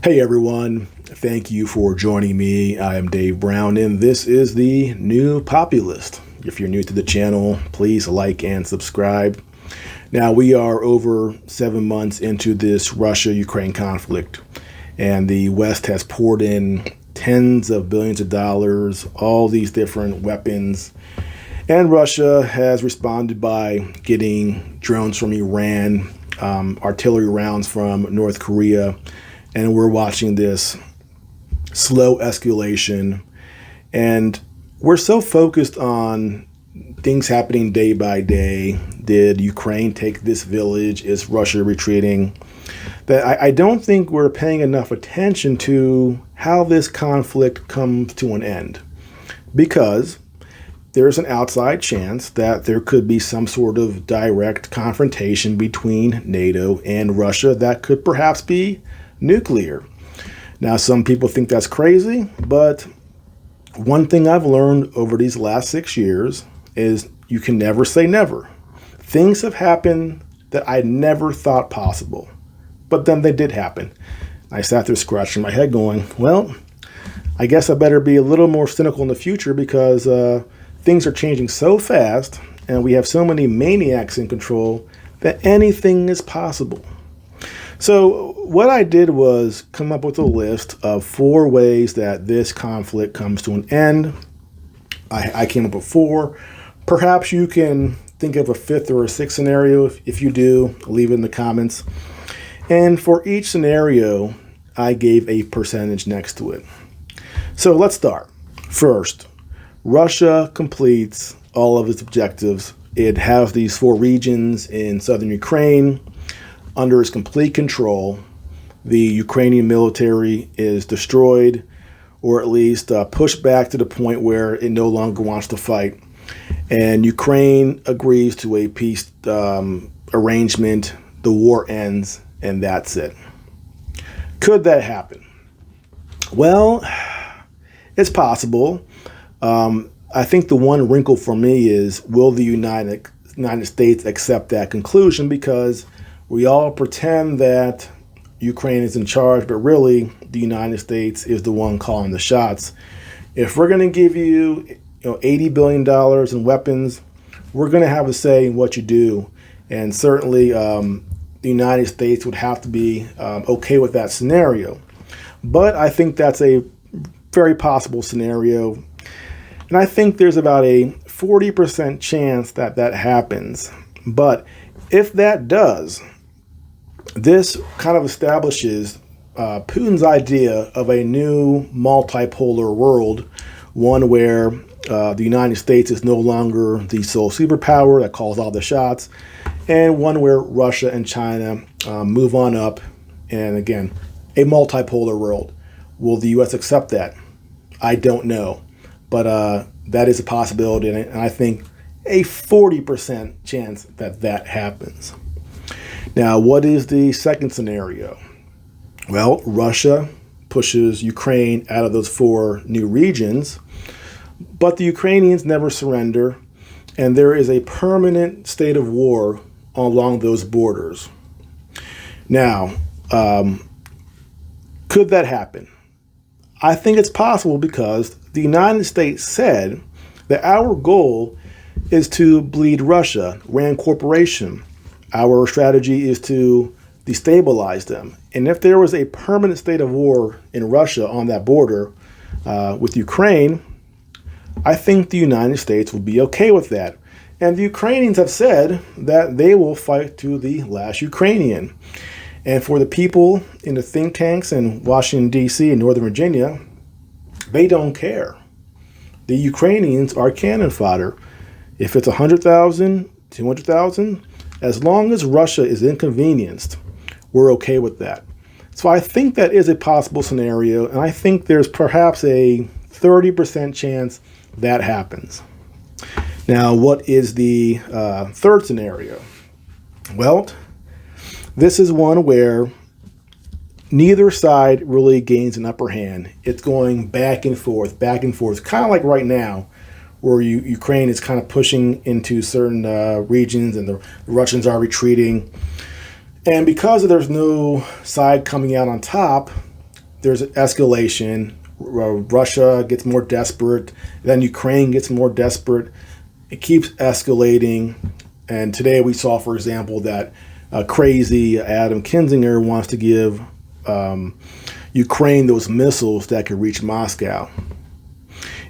Hey everyone, thank you for joining me. I am Dave Brown and this is the New Populist. If you're new to the channel, please like and subscribe. Now we are over 7 months into this Russia-Ukraine conflict, and the West has poured in tens of billions of dollars, all these different weapons, and Russia has responded by getting drones from Iran, artillery rounds from North Korea, and we're watching this slow escalation. And we're so focused on things happening day by day. Did Ukraine take this village? Is Russia retreating? That I don't think we're paying enough attention to how this conflict comes to an end. Because there's an outside chance that there could be some sort of direct confrontation between NATO and Russia that could perhaps be nuclear. Now, some people think that's crazy, but one thing I've learned over these last 6 years is you can never say never. Things have happened that I never thought possible, but then they did happen. I sat there scratching my head going, well, I guess I better be a little more cynical in the future because things are changing so fast and we have so many maniacs in control that anything is possible. So what I did was come up with a list of 4 ways that this conflict comes to an end. I came up with 4. Perhaps you can think of a 5th or a 6th scenario. If you do, leave it in the comments. And for each scenario, I gave a percentage next to it. So let's start. First, Russia completes all of its objectives. It has these 4 regions in southern Ukraine under its complete control. The Ukrainian military is destroyed, or at least pushed back to the point where it no longer wants to fight. And Ukraine agrees to a peace arrangement. The war ends, and that's it. Could that happen? Well, it's possible. I think the one wrinkle for me is, will the United States accept that conclusion? Because we all pretend that Ukraine is in charge, but really the United States is the one calling the shots. If we're going to give you, $80 billion in weapons, we're going to have a say in what you do. And certainly the United States would have to be okay with that scenario. But I think that's a very possible scenario. And I think there's about a 40% chance that that happens. But if that does, this kind of establishes Putin's idea of a new multipolar world, one where the United States is no longer the sole superpower that calls all the shots, and one where Russia and China move on up, and again, a multipolar world. Will the U.S. accept that? I don't know, but that is a possibility, and I think a 40% chance that that happens. Now, what is the second scenario? Well, Russia pushes Ukraine out of those 4 new regions, but the Ukrainians never surrender, and there is a permanent state of war along those borders. Now, could that happen? I think it's possible because the United States said that our goal is to bleed Russia, Rand Corporation. Our strategy is to destabilize them. And if there was a permanent state of war in Russia on that border with Ukraine, I think the United States would be okay with that. And the Ukrainians have said that they will fight to the last Ukrainian. And for the people in the think tanks in Washington, D.C. and Northern Virginia, they don't care. The Ukrainians are cannon fodder. If it's 100,000, 200,000, as long as Russia is inconvenienced, we're okay with that. So I think that is a possible scenario, and I think there's perhaps a 30% chance that happens. Now, what is the third scenario? Well, this is one where neither side really gains an upper hand. It's going back and forth, kind of like right now, where Ukraine is kind of pushing into certain regions and the Russians are retreating. And because there's no side coming out on top, there's escalation. Russia gets more desperate. Then Ukraine gets more desperate. It keeps escalating. And today we saw, for example, that crazy Adam Kinzinger wants to give Ukraine those missiles that could reach Moscow.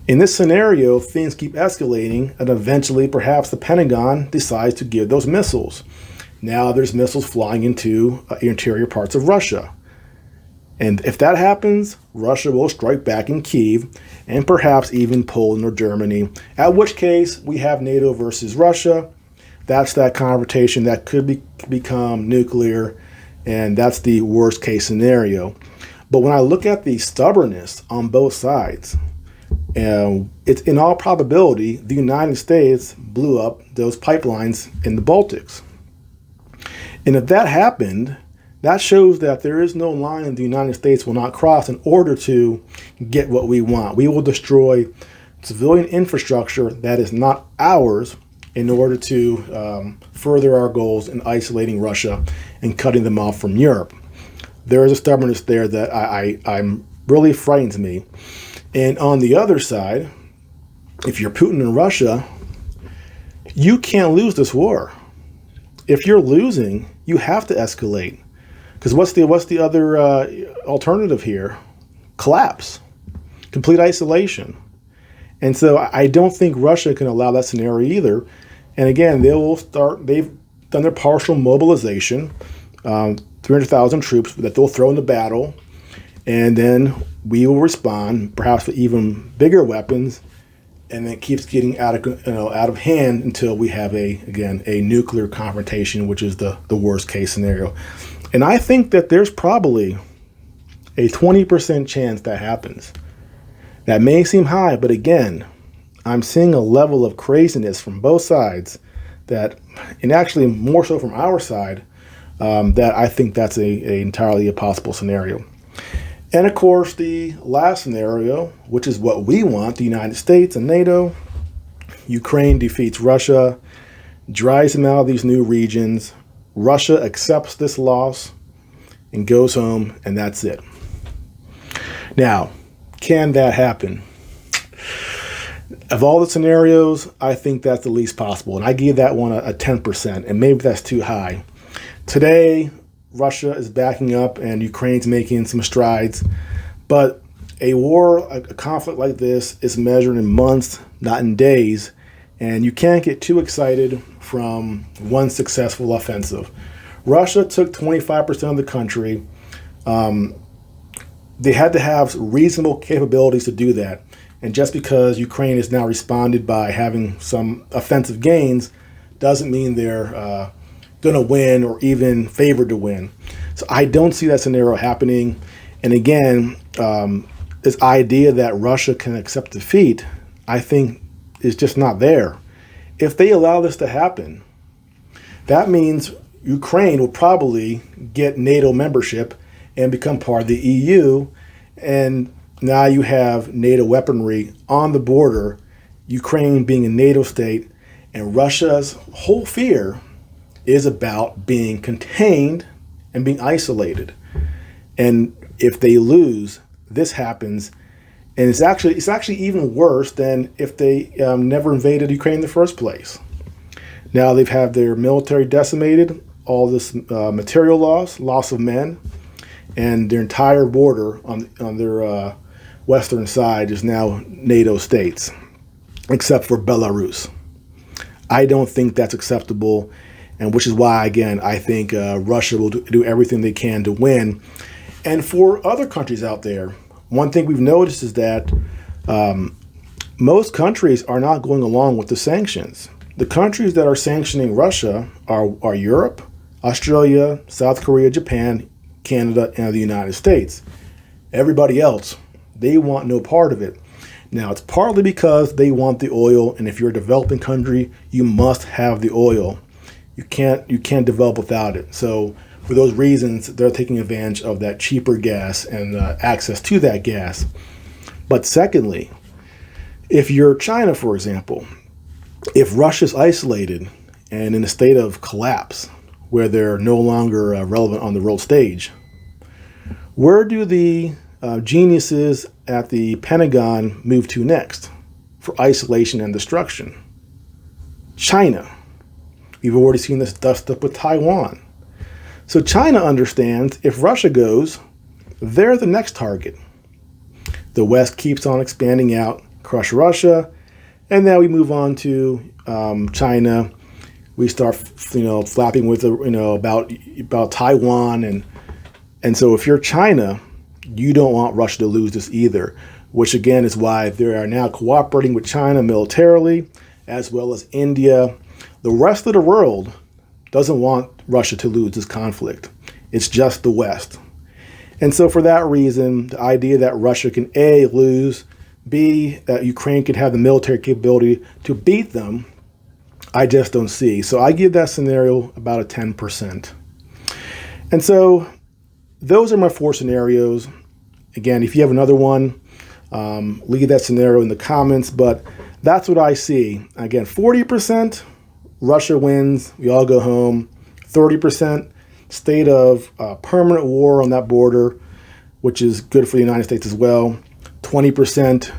In this scenario, things keep escalating, and eventually perhaps the Pentagon decides to give those missiles. Now there's missiles flying into interior parts of Russia. And if that happens, Russia will strike back in Kyiv and perhaps even Poland or Germany, at which case we have NATO versus Russia. That's that confrontation that could become nuclear, and that's the worst case scenario. But when I look at the stubbornness on both sides, it's in all probability the United States blew up those pipelines in the Baltics. And if that happened, that shows that there is no line the United States will not cross in order to get what we want. We will destroy civilian infrastructure that is not ours in order to further our goals in isolating Russia and cutting them off from Europe. There is a stubbornness there that I'm really frightens me. And on the other side, if you're Putin in Russia, you can't lose this war. If you're losing, you have to escalate. Because what's the other alternative here? Collapse, complete isolation. And so I don't think Russia can allow that scenario either. And again, they've done their partial mobilization, 300,000 troops that they'll throw in the battle, and then we will respond, perhaps with even bigger weapons, and it keeps getting out of hand until we have a nuclear confrontation, which is the worst case scenario. And I think that there's probably a 20% chance that happens. That may seem high, but again, I'm seeing a level of craziness from both sides that, and actually more so from our side, that I think that's entirely a possible scenario. And of course, the last scenario, which is what we want, the United States and NATO, Ukraine defeats Russia, drives them out of these new regions. Russia accepts this loss and goes home, and that's it. Now, can that happen? Of all the scenarios, I think that's the least possible. And I give that one a 10%, and maybe that's too high. Today, Russia is backing up and Ukraine's making some strides. But a war, a conflict like this is measured in months, not in days. And you can't get too excited from one successful offensive. Russia took 25% of the country. They had to have reasonable capabilities to do that. And just because Ukraine has now responded by having some offensive gains doesn't mean they're going to win or even favored to win. So I don't see that scenario happening. And again, this idea that Russia can accept defeat, I think, is just not there. If they allow this to happen, that means Ukraine will probably get NATO membership and become part of the EU. And now you have NATO weaponry on the border, Ukraine being a NATO state, and Russia's whole fear is about being contained and being isolated. And if they lose, this happens. And it's actually even worse than if they never invaded Ukraine in the first place. Now they've had their military decimated, all this material loss of men, and their entire border on their western side is now NATO states, except for Belarus. I don't think that's acceptable, and which is why, again, I think Russia will do everything they can to win. And for other countries out there, one thing we've noticed is that most countries are not going along with the sanctions. The countries that are sanctioning Russia are Europe, Australia, South Korea, Japan, Canada, and the United States. Everybody else, they want no part of it. Now, it's partly because they want the oil, and if you're a developing country, you must have the oil. You can't develop without it. So for those reasons, they're taking advantage of that cheaper gas and access to that gas. But secondly, if you're China, for example, if Russia's isolated and in a state of collapse, where they're no longer relevant on the world stage, where do the geniuses at the Pentagon move to next for isolation and destruction? China. We've already seen this dust up with Taiwan. So China understands if Russia goes, they're the next target. The West keeps on expanding out, crush Russia, and now we move on to China. We start, flapping with, about Taiwan, and so if you're China, you don't want Russia to lose this either. Which again is why they are now cooperating with China militarily, as well as India. The rest of the world doesn't want Russia to lose this conflict. It's just the West. And so for that reason, the idea that Russia can A, lose, B, that Ukraine could have the military capability to beat them, I just don't see. So I give that scenario about a 10%. And so those are my 4 scenarios. Again, if you have another one, leave that scenario in the comments, but that's what I see. Again, 40%, Russia wins, we all go home. 30%, state of permanent war on that border, which is good for the United States as well. 20%,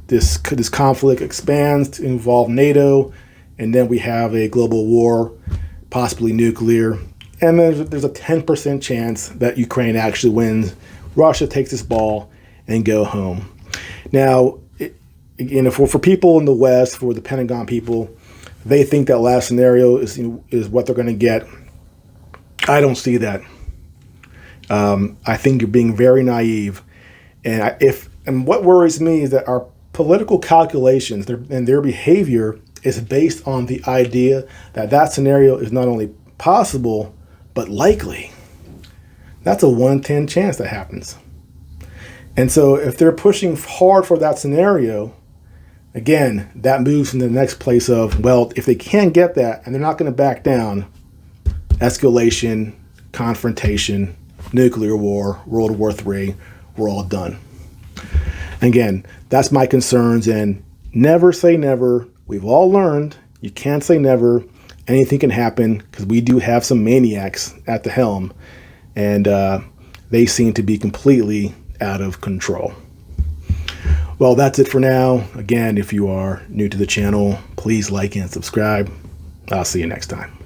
this conflict expands to involve NATO, and then we have a global war, possibly nuclear. And then there's a 10% chance that Ukraine actually wins. Russia takes this ball and go home. Now, for people in the West, for the Pentagon people, they think that last scenario is what they're going to get. I don't see that. I think you're being very naive. And what worries me is that our political calculations and their behavior is based on the idea that that scenario is not only possible, but likely. That's a 1 in 10 chance that happens. And so if they're pushing hard for that scenario, again, that moves in the next place of, well, if they can't get that and they're not going to back down, escalation, confrontation, nuclear war, World War III, we're all done. Again, that's my concerns, and never say never. We've all learned you can't say never. Anything can happen because we do have some maniacs at the helm, and they seem to be completely out of control. Well, that's it for now. Again, if you are new to the channel, please like and subscribe. I'll see you next time.